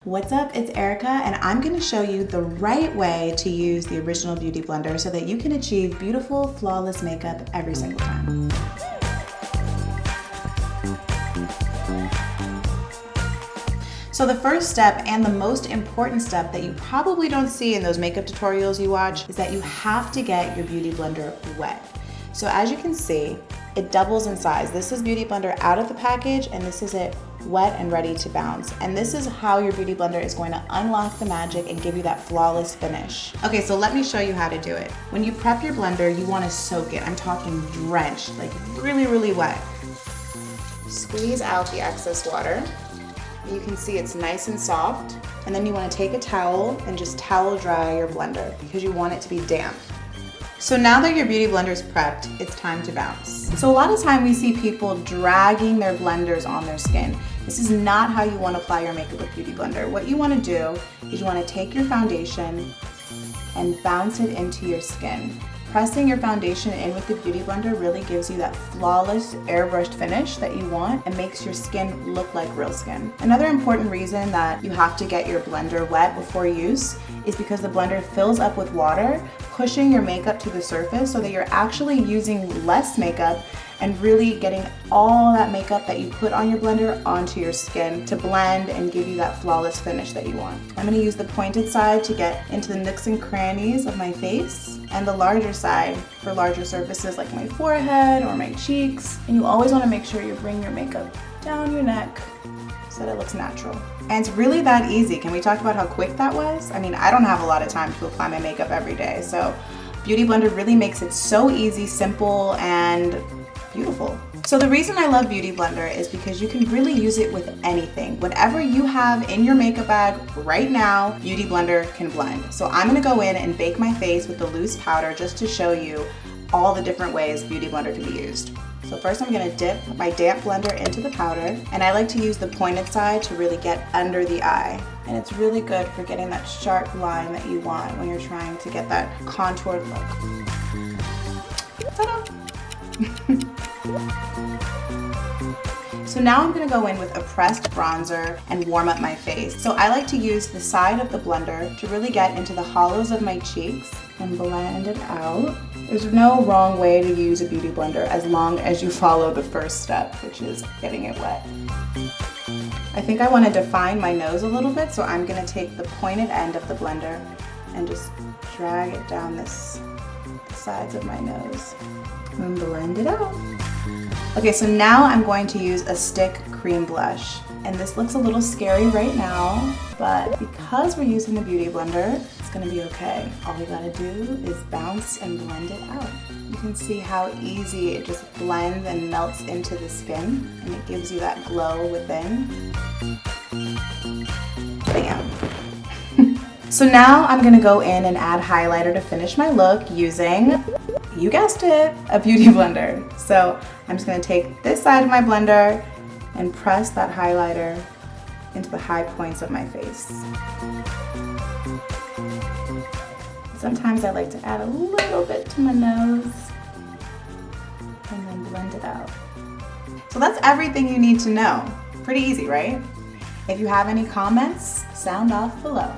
What's up, it's Erica, and I'm going to show you the right way to use the original Beauty Blender so that you can achieve beautiful, flawless makeup every single time. So the first step and the most important step that you probably don't see in those makeup tutorials you watch is that you have to get your Beauty Blender wet. So as you can see, it doubles in size. This is Beauty Blender out of the package, and this is it wet and ready to bounce. And this is how your Beauty Blender is going to unlock the magic and give you that flawless finish. Okay, so let me show you how to do it. When you prep your blender, you want to soak it. I'm talking drenched, like really, really wet. Squeeze out the excess water. You can see it's nice and soft. And then you want to take a towel and just towel dry your blender because you want it to be damp. So now that your Beauty Blender is prepped, it's time to bounce. So a lot of time we see people dragging their blenders on their skin. This is not how you want to apply your makeup with Beauty Blender. What you want to do is you want to take your foundation and bounce it into your skin. Pressing your foundation in with the Beauty Blender really gives you that flawless airbrushed finish that you want and makes your skin look like real skin. Another important reason that you have to get your blender wet before use is because the blender fills up with water, pushing your makeup to the surface so that you're actually using less makeup and really getting all that makeup that you put on your blender onto your skin to blend and give you that flawless finish that you want. I'm going to use the pointed side to get into the nooks and crannies of my face, and the larger side for larger surfaces like my forehead or my cheeks. And you always want to make sure you bring your makeup down your neck so that it looks natural. And it's really that easy. Can we talk about how quick that was? I mean, I don't have a lot of time to apply my makeup every day, so Beauty Blender really makes it so easy, simple, and beautiful. So the reason I love Beauty Blender is because you can really use it with anything. Whatever you have in your makeup bag right now, Beauty Blender can blend. So I'm gonna go in and bake my face with the loose powder just to show you all the different ways Beauty Blender can be used. So first I'm gonna dip my damp blender into the powder, and I like to use the pointed side to really get under the eye. And it's really good for getting that sharp line that you want when you're trying to get that contoured look. Ta-da! So now I'm going to go in with a pressed bronzer and warm up my face. So I like to use the side of the blender to really get into the hollows of my cheeks and blend it out. There's no wrong way to use a Beauty Blender as long as you follow the first step, which is getting it wet. I think I want to define my nose a little bit, so I'm going to take the pointed end of the blender and just drag it down the sides of my nose and blend it out. Okay, so now I'm going to use a stick cream blush. And this looks a little scary right now, but because we're using the Beauty Blender, it's gonna be okay. All we gotta do is bounce and blend it out. You can see how easy it just blends and melts into the skin, and it gives you that glow within. Bam. So now I'm gonna go in and add highlighter to finish my look using, you guessed it, a Beauty Blender. So I'm just gonna take this side of my blender and press that highlighter into the high points of my face. Sometimes I like to add a little bit to my nose and then blend it out. So that's everything you need to know. Pretty easy, right? If you have any comments, sound off below.